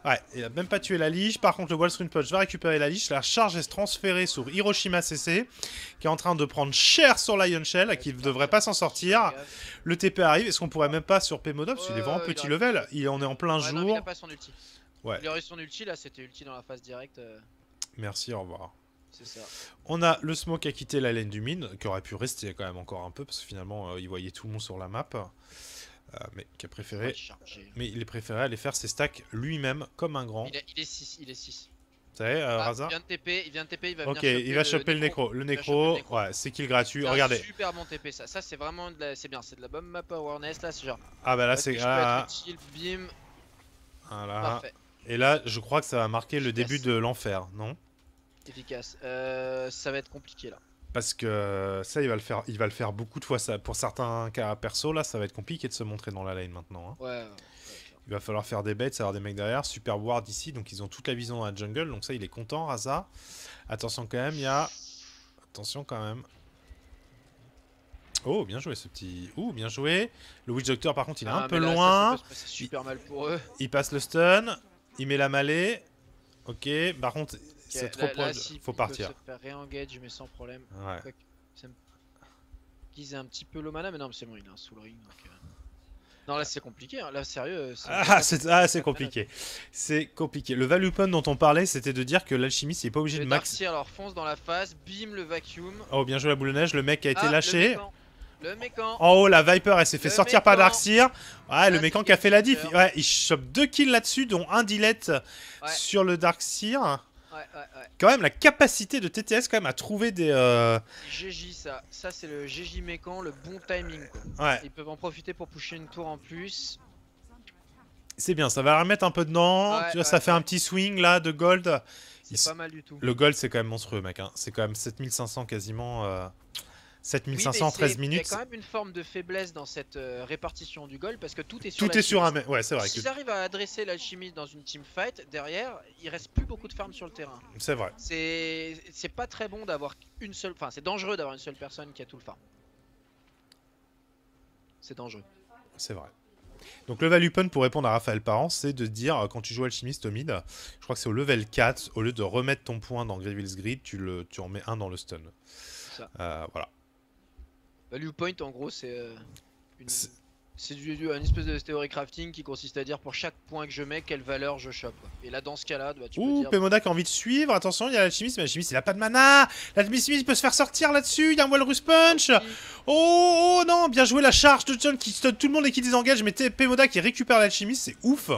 Speaker 1: Ouais, il a même pas tué la liche. Par contre, le Wallstream Punch va récupérer la liche. La charge est transférée sur Hiroshima CC, qui est en train de prendre cher sur Lion Shell, qui ne devrait pas s'en sortir. Le TP arrive. Est-ce qu'on pourrait même pas sur Pemoda? Parce qu'il est vraiment petit level. Il en est en plein jour.
Speaker 2: Non, il a pas son ulti.
Speaker 1: Ouais.
Speaker 2: Il aurait son ulti là, c'était ulti dans la phase directe.
Speaker 1: Merci, au revoir.
Speaker 2: C'est ça.
Speaker 1: On a le Smoke qui a quitté la lane du mid, qui aurait pu rester quand même encore un peu, parce que finalement, il voyait tout le monde sur la map. Mais qui a préféré. Mais il est préféré aller faire ses stacks lui-même comme un grand.
Speaker 2: Il est 6, il est 6.
Speaker 1: Vous savez, Raza
Speaker 2: il vient de TP, il va
Speaker 1: venir choper il va choper le Necro. Le Necro, ouais, c'est kill gratuit. Regardez.
Speaker 2: Super bon TP ça. Ça c'est vraiment de la... c'est bien, c'est de la bonne map awareness là, c'est genre.
Speaker 1: Ah bah là c'est
Speaker 2: bim.
Speaker 1: Voilà.
Speaker 2: Parfait.
Speaker 1: Et là, je crois que ça va marquer le début de l'enfer, non?
Speaker 2: Efficace. Ça va être compliqué là.
Speaker 1: Parce que ça, il va le faire beaucoup de fois. Ça, pour certains cas perso, là, ça va être compliqué de se montrer dans la lane maintenant. Hein.
Speaker 2: Ouais.
Speaker 1: Il va falloir faire des bêtes, avoir des mecs derrière. Super ward ici, donc ils ont toute la vision dans la jungle. Donc ça, il est content, Raza. Attention quand même, il y a... Attention quand même. Oh, bien joué ce petit... Ouh, bien joué. Le Witch Doctor, par contre, il est un peu loin.
Speaker 2: C'est super mal pour eux.
Speaker 1: Il passe le stun. Il met la mêlée. Ok, par contre... C'est trop proche, faut partir.
Speaker 2: Se faire réengage mais sans problème.
Speaker 1: Ouais.
Speaker 2: Qu'ils aient un petit peu l'eau mana, mais non, c'est bon, il a un soul ring. Donc, non, là c'est compliqué, hein. Là sérieux.
Speaker 1: C'est compliqué. C'est compliqué. Le value point dont on parlait, c'était de dire que l'alchimiste n'est pas obligé de max.
Speaker 2: Darkseer alors fonce dans la phase, bim le vacuum.
Speaker 1: Oh, bien joué la boule de neige, le mec a été lâché.
Speaker 2: Le mécan.
Speaker 1: En haut, la Viper, elle s'est fait sortir par Darkseer. Ouais, le mécan qui a fait la diff. Ouais, il chope 2 kills là-dessus, dont un delete sur le Darkseer.
Speaker 2: Ouais.
Speaker 1: Quand même la capacité de TTS quand même à trouver des...
Speaker 2: GJ ça c'est le GJ mécan, le bon timing quoi.
Speaker 1: Ouais.
Speaker 2: Ils peuvent en profiter pour pusher une tour en plus.
Speaker 1: C'est bien, ça va la remettre un peu dedans, tu vois ça fait un petit swing là de gold.
Speaker 2: C'est pas mal du tout.
Speaker 1: Le gold c'est quand même monstrueux mec, hein. C'est quand même 7500 quasiment... 7500 13 minutes.
Speaker 2: Il y a quand même une forme de faiblesse dans cette répartition du gold parce que tout est sur
Speaker 1: Tout est sur un... Ouais, c'est vrai.
Speaker 2: S'ils arrivent à adresser l'alchimiste dans une teamfight, derrière, il reste plus beaucoup de farm sur le terrain.
Speaker 1: C'est vrai.
Speaker 2: C'est pas très bon d'avoir une seule... Enfin, c'est dangereux d'avoir une seule personne qui a tout le farm. C'est dangereux.
Speaker 1: C'est vrai. Donc le value point pour répondre à Raphaël Parent, c'est de dire quand tu joues alchimiste au mid, je crois que c'est au level 4, au lieu de remettre ton point dans Grevil's Grid, tu en mets un dans le stun. Voilà.
Speaker 2: Value point en gros c'est une espèce de théorie crafting qui consiste à dire pour chaque point que je mets quelle valeur je chope. Et là dans ce cas là tu peux dire...
Speaker 1: Pemoda qui a envie de suivre, attention il y a l'alchimiste mais l'alchimiste il a pas de mana. L'alchimiste peut se faire sortir là-dessus, il y a un Walrus Punch. Oh non, bien joué la charge de John qui stun tout le monde et qui désengage, mais Pemoda qui récupère l'alchimiste, c'est ouf.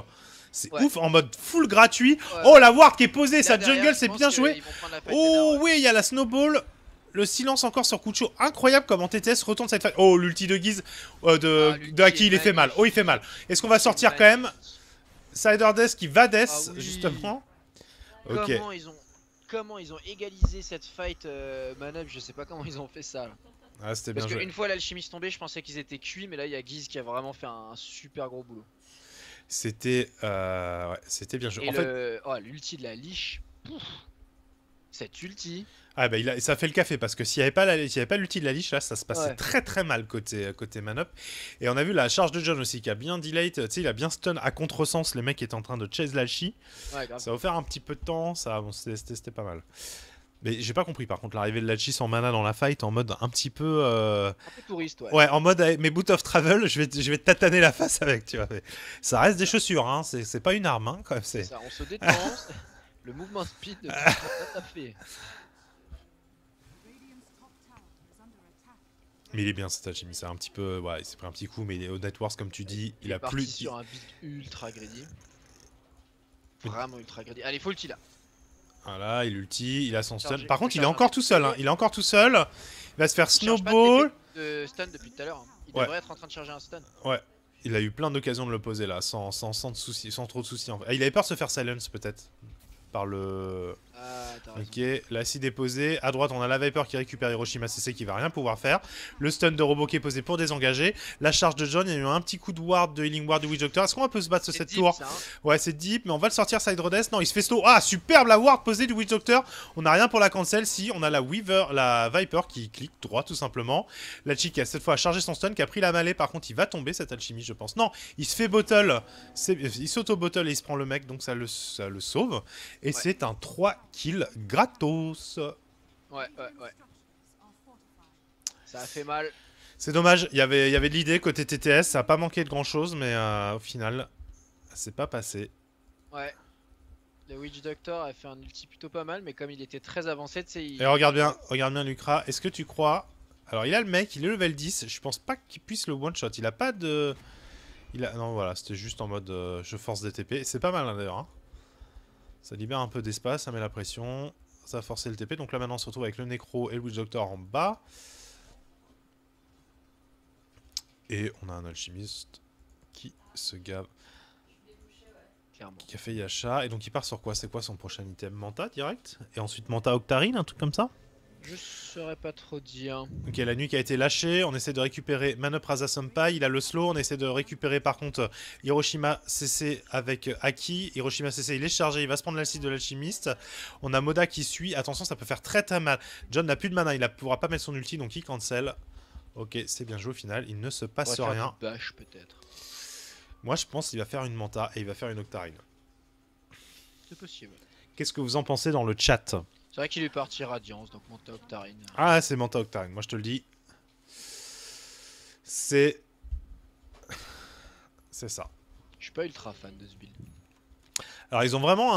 Speaker 1: C'est ouf, en mode full gratuit. Oh la ward qui est posée, sa jungle c'est bien joué. Oh oui, il y a la snowball. Le silence encore sur Kucho, incroyable comment TTS retourne cette phase. Oh, l'ulti de Guise de Aki, il fait mal. Oh, il fait mal. Est-ce qu'on va sortir quand même Sidrodes qui va death, justement. Ok.
Speaker 2: Comment ils ont égalisé cette fight manœuvre, je sais pas comment ils ont fait ça. Là.
Speaker 1: Ah, c'était bien joué.
Speaker 2: Parce qu'une fois l'alchimiste tombé, je pensais qu'ils étaient cuits, mais là il y a Guise qui a vraiment fait un super gros boulot.
Speaker 1: C'était c'était bien joué.
Speaker 2: Et en fait... l'ulti de la liche. Cette ulti.
Speaker 1: Ah bah ça fait le café parce que s'il n'y avait pas l'ulti de la liche là ça se passait très très mal côté Manop. Et on a vu la charge de John aussi qui a bien delayed, tu sais il a bien stun à contresens les mecs qui étaient en train de chase l'alchi. Ça va faire un petit peu de temps, ça bon, c'était pas mal. Mais j'ai pas compris par contre l'arrivée de Lachis en mana dans la fight en mode un petit peu.
Speaker 2: Un peu touriste, ouais.
Speaker 1: Ouais, en mode avec mes boots of travel, je vais te tataner la face avec, tu vois. Mais ça reste des chaussures, hein. C'est pas une arme, hein, quand même.
Speaker 2: C'est ça, on se détend. Le mouvement speed ne coûtera pas taper.
Speaker 1: Mais il est bien cet alchimie, c'est un petit peu. Ouais, il s'est pris un petit coup, mais il est au net worth, comme tu dis, il
Speaker 2: est
Speaker 1: a
Speaker 2: parti
Speaker 1: plus.
Speaker 2: sur un build ultra greedy. Vraiment ultra greedy. Allez, faut ulti là.
Speaker 1: Voilà, il ulti, il a son stun.
Speaker 2: Chargé,
Speaker 1: Par
Speaker 2: faut
Speaker 1: contre, il est
Speaker 2: charger un
Speaker 1: encore
Speaker 2: TP.
Speaker 1: tout seul, hein. Il est encore tout seul. Il va se faire
Speaker 2: Il charge pas
Speaker 1: snowball.
Speaker 2: de stun depuis tout à l'heure. Hein. Il
Speaker 1: Ouais.
Speaker 2: devrait être en train de charger un stun.
Speaker 1: Ouais. Il a eu plein d'occasions de le poser là, sans de soucis, sans trop de soucis en fait. Ah, il avait peur de se faire silence peut-être. Par le.
Speaker 2: Ah, t'as raison.
Speaker 1: Ok, là si déposé. À droite, on a la Viper qui récupère Hiroshima CC qui va rien pouvoir faire. Le stun de robot qui est posé pour désengager. La charge de John, il y a eu un petit coup de ward de Healing Ward du Witch Doctor. Est-ce qu'on peut se battre sur cette
Speaker 2: Deep,
Speaker 1: tour
Speaker 2: ça, hein.
Speaker 1: Ouais, c'est deep, mais on va le sortir side Rhodes. Non, il se fait slow. Ah, superbe la ward posée du Witch Doctor. On n'a rien pour la cancel. Si, on a la Weaver, la Viper qui clique droit tout simplement. La chick qui a cette fois chargé son stun, qui a pris la mêlée. Par contre, il va tomber cette alchimie, je pense. Non, il se fait bottle. Il s'auto-bottle et il se prend le mec, donc ça le sauve. Et
Speaker 2: Ouais.
Speaker 1: c'est un 3 kills gratos.
Speaker 2: Ouais. Ça a fait mal.
Speaker 1: C'est dommage, il y avait de l'idée côté TTS, ça a pas manqué de grand chose, mais au final, c'est pas passé.
Speaker 2: Ouais. Le Witch Doctor a fait un ulti plutôt pas mal, mais comme il était très avancé, tu sais.
Speaker 1: Et regarde bien Lucra, est-ce que tu crois. Alors il a le mec, il est level 10, je pense pas qu'il puisse le one shot, il a pas de. Non voilà, c'était juste en mode je force des TP, c'est pas mal hein, d'ailleurs. Hein. Ça libère un peu d'espace, ça met la pression, ça a forcé le TP, donc là maintenant on se retrouve avec le Necro et le Witch Doctor en bas. Et on a un alchimiste qui se gave.
Speaker 2: Clairement.
Speaker 1: Qui a fait Yasha. Et donc il part sur quoi? C'est quoi son prochain item? Manta direct? Et ensuite Manta Octarine, un truc comme ça?
Speaker 2: Je saurais pas trop dire.
Speaker 1: Ok, la nuit qui a été lâchée. On essaie de récupérer Manop Rasa Senpai. Il a le slow. On essaie de récupérer par contre Hiroshima CC avec Aki. Hiroshima CC il est chargé. Il va se prendre l'alcide de l'alchimiste. On a Moda qui suit. Attention, ça peut faire très très mal. John n'a plus de mana. Il ne pourra pas mettre son ulti donc il cancel. Ok, c'est bien joué au final. Il ne se passe
Speaker 2: On va
Speaker 1: rien.
Speaker 2: faire du bash peut-être.
Speaker 1: Moi je pense qu'il va faire une Manta et il va faire une Octarine.
Speaker 2: C'est possible.
Speaker 1: Qu'est-ce que vous en pensez dans le chat?
Speaker 2: C'est vrai qu'il est parti Radiance, donc Manta Octarine.
Speaker 1: Ah, c'est Manta Octarine, moi je te le dis. C'est ça.
Speaker 2: Je suis pas ultra fan de ce build.
Speaker 1: Alors ils ont vraiment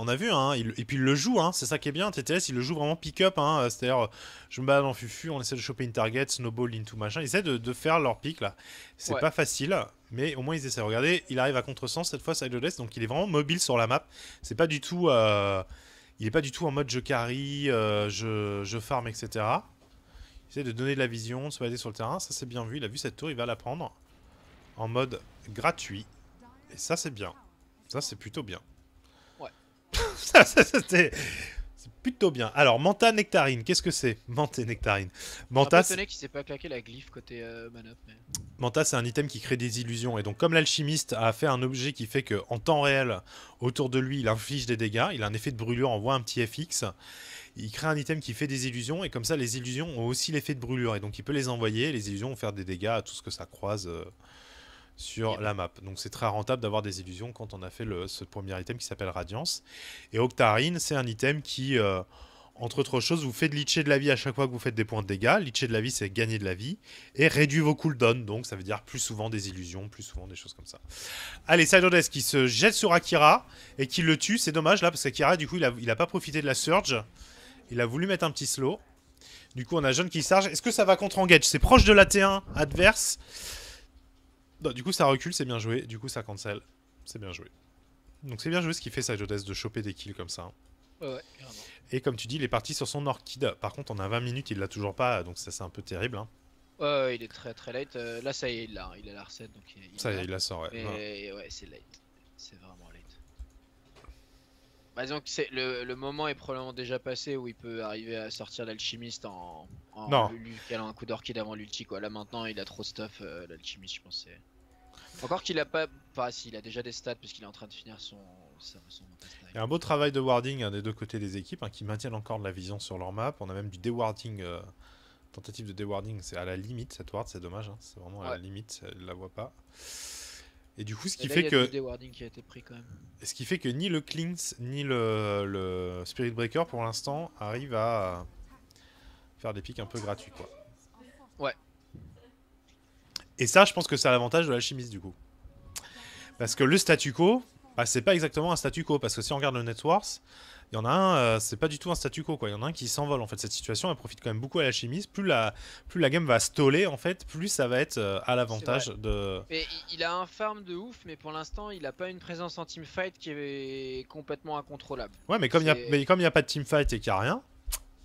Speaker 1: on a vu, hein, et puis ils le jouent, hein, c'est ça qui est bien, TTS, ils le jouent vraiment pick-up, hein, c'est-à-dire je me balade en fufu, on essaie de choper une target, snowball into machin, ils essaient de faire leur pick là. C'est pas facile, mais au moins ils essaient. Regardez, il arrive à contresens cette fois Sideless, donc il est vraiment mobile sur la map. C'est pas du tout, il est pas du tout en mode je carry, je farm, etc. Il essaie de donner de la vision, de se balader sur le terrain, ça c'est bien vu, il a vu cette tour, il va la prendre en mode gratuit, et ça c'est bien. Ça, c'est plutôt bien.
Speaker 2: Ouais.
Speaker 1: C'est plutôt bien. Alors, Manta Nectarine, qu'est-ce que c'est? Manta Nectarine.
Speaker 2: Manta, c'est qu'il s'est pas claqué la glyphe côté Manop. Mais...
Speaker 1: Manta, c'est un item qui crée des illusions. Et donc, comme l'alchimiste a fait un objet qui fait qu'en temps réel, autour de lui, il inflige des dégâts, il a un effet de brûlure, envoie un petit FX. Il crée un item qui fait des illusions. Et comme ça, les illusions ont aussi l'effet de brûlure. Et donc, il peut les envoyer. Les illusions vont faire des dégâts à tout ce que ça croise. Sur la map. Donc c'est très rentable d'avoir des illusions quand on a fait ce premier item qui s'appelle Radiance. Et Octarine, c'est un item qui, entre autres choses, vous fait de leecher de la vie à chaque fois que vous faites des points de dégâts. Leecher de la vie, c'est gagner de la vie. Et réduit vos cooldowns, donc ça veut dire plus souvent des illusions, plus souvent des choses comme ça. Allez, Sidodes qui se jette sur Akira et qui le tue. C'est dommage là, parce qu'Akira, du coup, il a pas profité de la surge. Il a voulu mettre un petit slow. Du coup, on a John qui charge. Est-ce que ça va contre-engage? C'est proche de la T1 adverse. Non, du coup ça recule, c'est bien joué, du coup ça cancel, c'est bien joué. Donc c'est bien joué ce qui fait Sidodes de choper des kills comme ça.
Speaker 2: Ouais, carrément.
Speaker 1: Et comme tu dis, il est parti sur son Orchid. Par contre, on a 20 minutes, il l'a toujours pas, donc ça c'est un peu terrible. Hein.
Speaker 2: Ouais, il est très très late. Là, ça y est, il a la recette, donc
Speaker 1: ça y est, il la sort, ouais.
Speaker 2: Mais ouais, c'est late. C'est vraiment late. Bah, donc le moment est probablement déjà passé où il peut arriver à sortir l'alchimiste en lui calant un coup d'orchid avant l'ulti quoi. Là maintenant il a trop de stuff, l'alchimiste je pense c'est... Encore qu'il a pas... Enfin si, il a déjà des stats puisqu'il est en train de finir son
Speaker 1: Il y a un beau travail de warding des deux côtés des équipes qui maintiennent encore de la vision sur leur map. On a même du dewarding, tentative de dewarding, c'est à la limite cette ward, c'est dommage, hein. C'est vraiment à la limite, elle la voit pas. Et du coup,
Speaker 2: Et là, il y a le DD warding qui a été pris quand même.
Speaker 1: ce qui fait que ni le Clinks ni le Spirit Breaker pour l'instant arrivent à faire des pics un peu gratuits quoi.
Speaker 2: Ouais.
Speaker 1: Et ça, je pense que c'est à l'avantage de l'alchimiste du coup. Parce que le statu quo, bah, c'est pas exactement un statu quo. Parce que si on regarde le Net Wars, il y en a un, c'est pas du tout un statu quo quoi. Il y en a un qui s'envole en fait. Cette situation, elle profite quand même beaucoup à l'alchimiste. Plus la game va stoller en fait, plus ça va être à l'avantage de.
Speaker 2: Mais il a un farm de ouf, mais pour l'instant, il a pas une présence en teamfight qui est complètement incontrôlable.
Speaker 1: Ouais, mais comme il y a pas de teamfight et qu'il y a rien,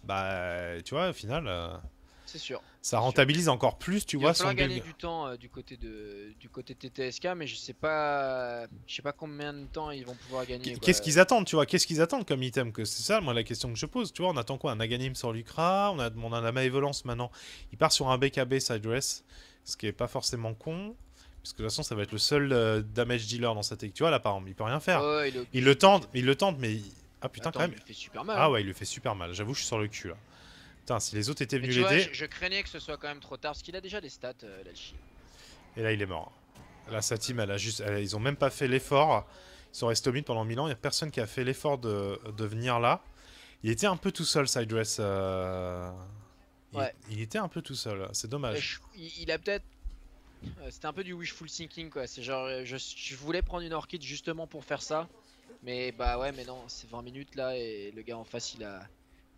Speaker 1: bah tu vois, au final.
Speaker 2: C'est sûr.
Speaker 1: Ça rentabilise encore plus, tu vois,
Speaker 2: son
Speaker 1: build.
Speaker 2: gagner du temps du côté TTSK, mais je sais pas combien de temps ils vont pouvoir gagner.
Speaker 1: Qu'est-ce qu'ils attendent, tu vois? Qu'est-ce qu'ils attendent comme item? Que c'est ça, moi, la question que je pose. Tu vois, on attend quoi? Un Aghanim sur Lucra, on a la Malévolence maintenant. Il part sur un BKB Sidress, ce qui est pas forcément con. Parce que de toute façon, ça va être le seul damage dealer dans sa tech. Tu vois, là, par exemple, il peut rien faire.
Speaker 2: Oh,
Speaker 1: il le tente, mais. Ah putain,
Speaker 2: attends,
Speaker 1: quand même.
Speaker 2: Il fait super mal.
Speaker 1: Ah ouais, il le fait super mal. J'avoue, je suis sur le cul là. Putain, si les autres étaient venus
Speaker 2: l'aider. Je craignais que ce soit quand même trop tard, parce qu'il a déjà des stats, l'Alchi.
Speaker 1: Et là, il est mort. Là, sa team, ils ont même pas fait l'effort. Ils sont restés au mid pendant 1000 ans. Il n'y a personne qui a fait l'effort de venir là. Il était un peu tout seul, Sidress.
Speaker 2: Ouais.
Speaker 1: Il était un peu tout seul. C'est dommage.
Speaker 2: Il a peut-être. C'était un peu du wishful thinking, quoi. C'est genre, je voulais prendre une orchid justement pour faire ça. Mais bah ouais, mais non, c'est 20 minutes là. Et le gars en face, il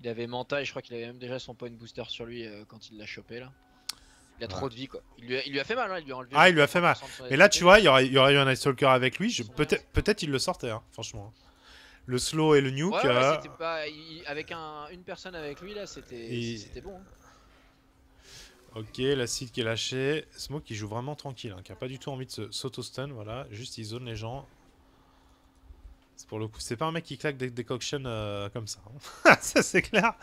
Speaker 2: avait Manta. Et je crois qu'il avait même déjà son point booster sur lui quand il l'a chopé là. Il a trop de vie quoi. Il lui a fait mal, hein, il lui a enlevé.
Speaker 1: Ah, il lui a fait mal. Mais là, tu vois, il y aurait eu un Ice Stalker avec lui. Peut-être il le sortait, hein, franchement. Le slow et le nuke.
Speaker 2: Ouais, c'était pas. Avec une personne avec lui là, c'était bon. Hein.
Speaker 1: Ok, l'acide qui est lâché. Smoke qui joue vraiment tranquille, hein, qui a pas du tout envie de s'auto-stun. Voilà, juste il zone les gens. Pour le coup, c'est pas un mec qui claque des decoctions comme ça. Hein. Ça, c'est clair.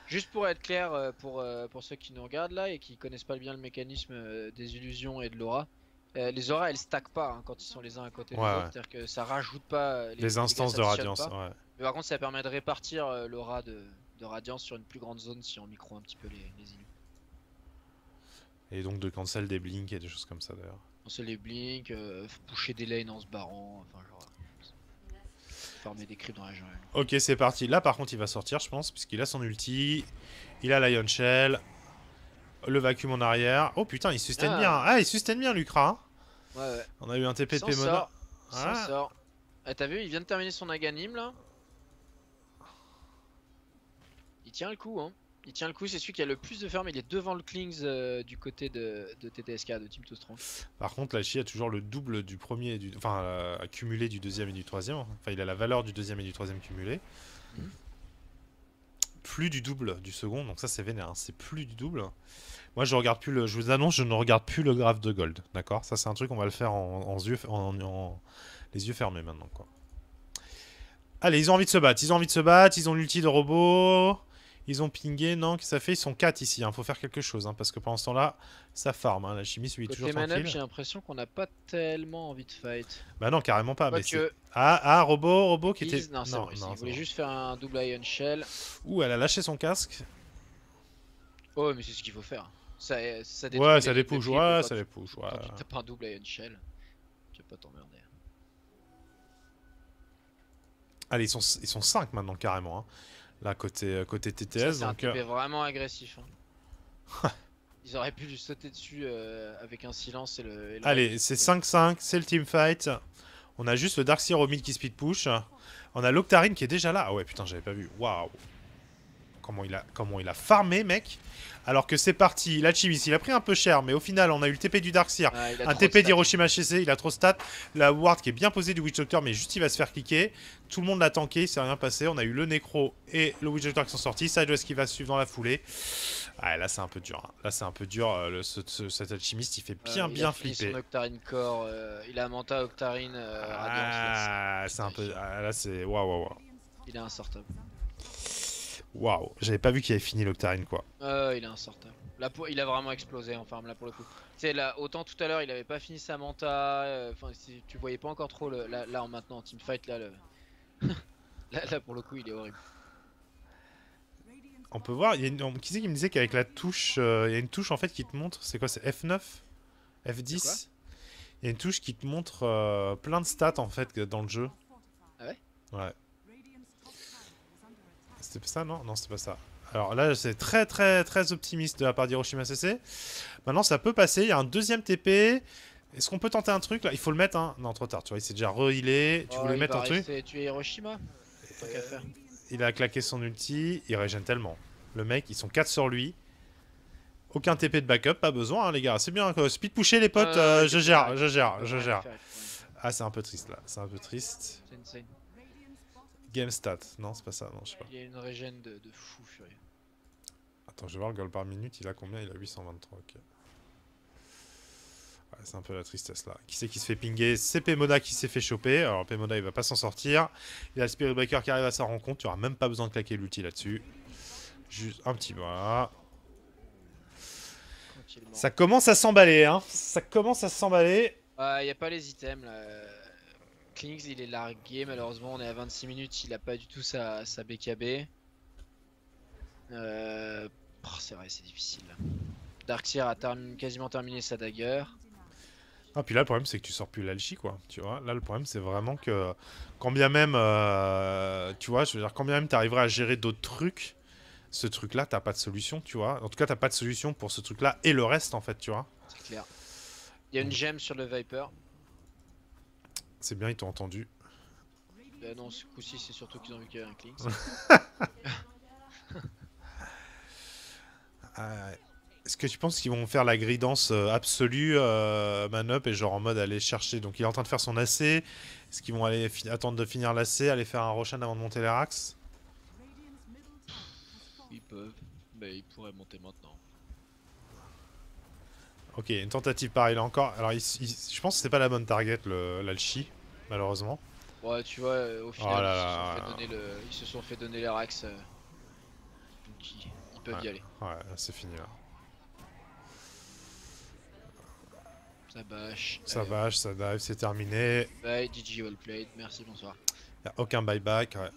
Speaker 2: Juste pour être clair, pour ceux qui nous regardent là et qui connaissent pas bien le mécanisme des illusions et de l'aura, les auras elles stackent pas hein, quand ils sont les uns à côté des autres, c'est-à-dire que ça rajoute pas
Speaker 1: les instances de radiance. Ouais.
Speaker 2: Mais par contre, ça permet de répartir l'aura de radiance sur une plus grande zone si on micro un petit peu les illus.
Speaker 1: Et donc de cancel des blinks et des choses comme ça d'ailleurs.
Speaker 2: Cancel les blinks, pusher des lanes en se barrant, enfin genre. Farmer des creeps dans la jungle.
Speaker 1: Ok, c'est parti. Là, par contre, il va sortir, je pense, puisqu'il a son ulti. Il a Lion Shell. Le vacuum en arrière. Oh putain, il sustain bien. Ah, il sustain bien, Lucra.
Speaker 2: Ouais.
Speaker 1: On a eu un TP de Pemona.
Speaker 2: S'en sort. Ah, t'as vu, il vient de terminer son Aghanim là. Il tient le coup, hein. Il tient le coup, c'est celui qui a le plus de farm. Il est devant le Klings du côté de TTSK, de Team Too Strong.
Speaker 1: Par contre, Lachi a toujours le double du premier, enfin, cumulé du deuxième et du troisième. Enfin, il a la valeur du deuxième et du troisième cumulé. Plus du double du second, donc ça c'est vénère. Hein. C'est plus du double. Moi, je regarde plus je vous annonce, je ne regarde plus le graphe de gold. D'accord. Ça, c'est un truc, on va le faire les yeux fermés maintenant, quoi. Allez, ils ont envie de se battre. Ils ont l'ulti de robot. Ils ont pingé, non, qu'est-ce que ça fait? Ils sont 4 ici, hein. Faut faire quelque chose, hein, parce que pendant ce temps-là, ça farm, hein. La chimie suit toujours tranquille.
Speaker 2: J'ai l'impression qu'on n'a pas tellement envie de fight.
Speaker 1: Bah non, carrément pas. Mais
Speaker 2: que...
Speaker 1: robot qui était...
Speaker 2: Non, non, il voulait juste faire un double Ion Shell.
Speaker 1: Ouh, elle a lâché son casque.
Speaker 2: Oh, mais c'est ce qu'il faut faire. Ça
Speaker 1: ouais, ça dépouche, ouais, ça dépouche. Ouais.
Speaker 2: Quand tu tapes un double Ion Shell, tu vas pas t'emmerder.
Speaker 1: Allez, ils sont 5 maintenant, carrément. Hein. Là, côté TTS.
Speaker 2: Ça, c'est un TP vraiment agressif. Hein. Ils auraient pu lui sauter dessus avec un silence et le
Speaker 1: allez, c'est 5-5, c'est le teamfight. On a juste le Darkseer au mid qui speed push. On a l'Octarine qui est déjà là. Ah ouais, putain, j'avais pas vu. Waouh. Comment il a farmé, mec. Alors que c'est parti, l'Alchimiste, il a pris un peu cher, mais au final, on a eu le TP du Darkseer, un TP d'Hiroshima HC, il a trop stat. La ward qui est bien posée du Witch Doctor, mais juste il va se faire cliquer. Tout le monde l'a tanké, il s'est rien passé. On a eu le Necro et le Witch Doctor qui sont sortis. Sidewest qui va suivre dans la foulée. Ah, là, c'est un peu dur. Hein. Là, c'est un peu dur. Cet Alchimiste, il fait bien flipper.
Speaker 2: Son Octarine Core, il a Manta, Octarine, Radiance.
Speaker 1: C'est un peu. Là, c'est. Waouh.
Speaker 2: Il est insortable.
Speaker 1: Waouh, j'avais pas vu qu'il avait fini l'Octarine quoi.
Speaker 2: Il est insortable. Là, il a vraiment explosé en farm là pour le coup. Tu sais, là, autant tout à l'heure il avait pas fini sa Manta. Enfin, tu voyais pas encore trop là en maintenant en teamfight là. là pour le coup il est horrible.
Speaker 1: On peut voir, qui c'est qui me disait qu'avec la touche, il y a une touche en fait qui te montre, c'est quoi, c'est F9 F10 Il y a une touche qui te montre plein de stats en fait dans le jeu.
Speaker 2: Ah ouais?
Speaker 1: Ouais. C'était pas ça, non? Non, c'était pas ça. Alors là, c'est très très très optimiste de la part d'Hiroshima CC. Maintenant, ça peut passer. Il y a un deuxième TP. Est-ce qu'on peut tenter un truc là? Il faut le mettre, hein? Non, trop tard. Tu vois, il s'est déjà re-healé. Tu
Speaker 2: Oh,
Speaker 1: voulais
Speaker 2: il
Speaker 1: mettre
Speaker 2: va
Speaker 1: un truc?
Speaker 2: rester tuer Hiroshima. Tant qu'à faire.
Speaker 1: Il a claqué son ulti. Il régène tellement. Le mec, ils sont 4 sur lui. Aucun TP de backup, pas besoin, hein, les gars. C'est bien. Speed pusher, les potes. Je gère, je gère, je gère. Ah, c'est un peu triste là. C'est un peu triste.
Speaker 2: C'est insane.
Speaker 1: Game stat. Non, c'est pas ça. Non, je sais pas.
Speaker 2: Il y a une régène de fou furieux.
Speaker 1: Attends, je vais voir le goal par minute. Il a combien? Il a 823. Ok. Ouais, c'est un peu la tristesse là. Qui c'est qui se fait pinguer? C'est Pemoda qui s'est fait choper. Alors Pemoda il va pas s'en sortir. Il y a le Spirit Breaker qui arrive à sa rencontre. Tu auras même pas besoin de claquer l'ulti là-dessus. Juste un petit voilà. Ça commence à s'emballer, hein. Ça commence à s'emballer.
Speaker 2: Il n'y a pas les items là. Klings il est largué, malheureusement on est à 26 minutes, il a pas du tout sa BKB. C'est vrai, c'est difficile. Darkseer a quasiment terminé sa dagger.
Speaker 1: Ah, puis là le problème c'est que tu sors plus l'alchi quoi. Tu vois, là le problème c'est vraiment que quand bien même, tu vois, je veux dire, quand bien même t'arriverais à gérer d'autres trucs, ce truc là t'as pas de solution, tu vois. En tout cas t'as pas de solution pour ce truc là et le reste en fait, tu vois.
Speaker 2: C'est clair. Il y a une gemme sur le Viper.
Speaker 1: C'est bien, ils t'ont entendu.
Speaker 2: Bah non, ce coup-ci c'est surtout qu'ils ont vu qu'il y avait un Klings.
Speaker 1: Est-ce que tu penses qu'ils vont faire la gridance absolue, Man-Up, et genre en mode aller chercher? Donc il est en train de faire son AC. Est-ce qu'ils vont aller attendre de finir l'AC, aller faire un Roshan avant de monter les Rax?
Speaker 2: Ils peuvent, mais ils pourraient monter maintenant.
Speaker 1: Ok, une tentative pareille là encore. Alors je pense que c'est pas la bonne target, l'Alchi, malheureusement.
Speaker 2: Ouais, tu vois, au final,
Speaker 1: Oh
Speaker 2: ils se sont fait donner les Rax. Donc ils peuvent y aller.
Speaker 1: Ouais, c'est fini là.
Speaker 2: Ça bâche.
Speaker 1: Ça bâche, ça dive, c'est terminé.
Speaker 2: Bye, GG, well played, merci, bonsoir.
Speaker 1: Y'a aucun buyback, ouais.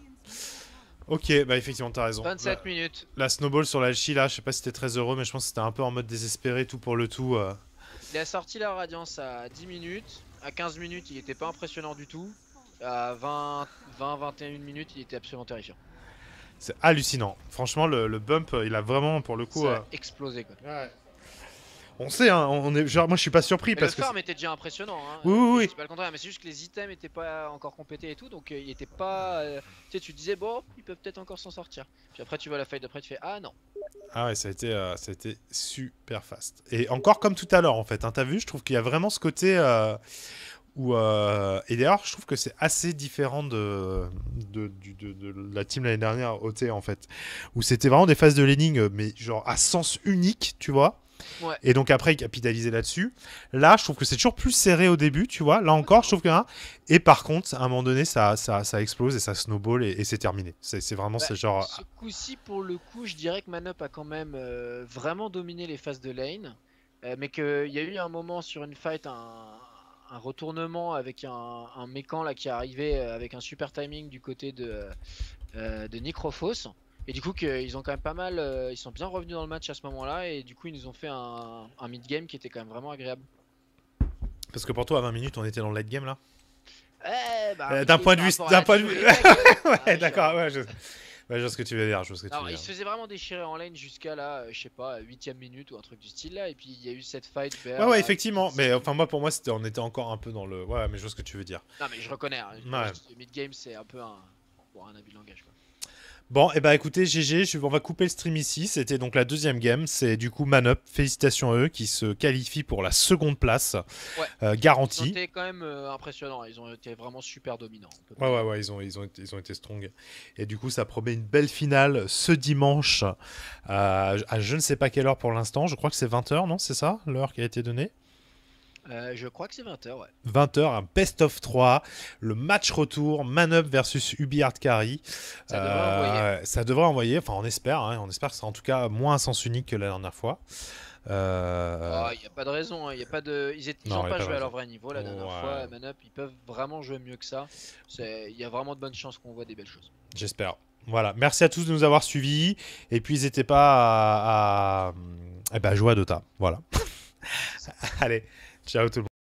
Speaker 1: Ok, bah effectivement, t'as raison.
Speaker 2: 27 minutes.
Speaker 1: La snowball sur l'Alchi là, je sais pas si t'es très heureux, mais je pense que c'était un peu en mode désespéré, tout pour le tout.
Speaker 2: Il a sorti la Radiance à 10 minutes. À 15 minutes, il était pas impressionnant du tout. À 20-21 minutes, il était absolument terrifiant.
Speaker 1: C'est hallucinant. Franchement, le bump, il a vraiment, pour le coup...
Speaker 2: Ça a explosé, quoi.
Speaker 1: Ouais. On sait, hein, genre, moi je suis pas surpris
Speaker 2: mais
Speaker 1: parce
Speaker 2: le
Speaker 1: que...
Speaker 2: farm était déjà impressionnant, hein.
Speaker 1: Oui.
Speaker 2: C'est pas le contraire, mais c'est juste que les items étaient pas encore complétés et tout, donc il était pas... tu sais, tu disais, bon, ils peuvent peut-être encore s'en sortir. Puis après, tu vois la fight d'après, tu fais, ah non.
Speaker 1: Ah ouais, ça a été super fast. Et encore comme tout à l'heure, en fait. Hein, t'as vu, je trouve qu'il y a vraiment ce côté... où, et d'ailleurs, je trouve que c'est assez différent de la team l'année dernière, OT, en fait. Où c'était vraiment des phases de laning, mais genre à sens unique, tu vois.
Speaker 2: Ouais.
Speaker 1: Et donc après, ils capitalisaient là-dessus. Là, je trouve que c'est toujours plus serré au début, tu vois. Là encore, je trouve que... Et par contre, à un moment donné, ça explose et ça snowball et c'est terminé. C'est vraiment ce genre...
Speaker 2: Ce coup-ci, pour le coup, je dirais que Man-Up a quand même vraiment dominé les phases de lane. Mais qu'il y a eu un moment sur une fight, un retournement avec un mécan là qui est arrivé avec un super timing du côté de Necrophos. Et du coup ils ont quand même pas mal, ils sont bien revenus dans le match à ce moment là et du coup ils nous ont fait un mid-game qui était quand même vraiment agréable.
Speaker 1: Parce que pour toi à 20 minutes on était dans le late game là.
Speaker 2: D'un
Speaker 1: point de vue... Ouais d'accord, ouais, je vois ce que tu veux dire.
Speaker 2: Il se faisait vraiment déchirer en lane jusqu'à la, je sais pas, 8ème minute ou un truc du style là. Et puis il y a eu cette fight vers...
Speaker 1: Ouais, effectivement. Mais enfin, moi, pour moi, on était encore un peu dans le... Ouais, mais je vois ce que tu veux dire.
Speaker 2: Non, mais je reconnais. Hein.
Speaker 1: Ouais.
Speaker 2: Le mid-game, c'est un peu un abus de langage, quoi.
Speaker 1: Bon, et bah écoutez, GG, on va couper le stream ici. C'était donc la deuxième game. C'est du coup Man-Up. Félicitations à eux qui se qualifient pour la seconde place.
Speaker 2: Ouais.
Speaker 1: Garantie.
Speaker 2: Ils ont été quand même impressionnants. Ils ont été vraiment super dominants.
Speaker 1: Ouais, ils ont été strong. Et du coup, ça promet une belle finale ce dimanche à je ne sais pas quelle heure pour l'instant. Je crois que c'est 20h, non? C'est ça l'heure qui a été donnée?
Speaker 2: Je crois que c'est 20h, ouais.
Speaker 1: 20h, un best of 3, le match retour, Man-Up versus Ubi Hard Carry.
Speaker 2: Ça devrait envoyer.
Speaker 1: Ça devrait envoyer, enfin on espère que ça sera en tout cas moins à sens unique que la dernière fois.
Speaker 2: Il n'y a pas de raison, hein. Ils n'ont pas joué à leur vrai niveau la dernière fois. Man-Up, ils peuvent vraiment jouer mieux que ça. Il y a vraiment de bonnes chances qu'on voit des belles choses.
Speaker 1: J'espère. Voilà, merci à tous de nous avoir suivis. Et puis n'hésitez pas à jouer à Dota. Voilà. Allez. Ciao tout le monde.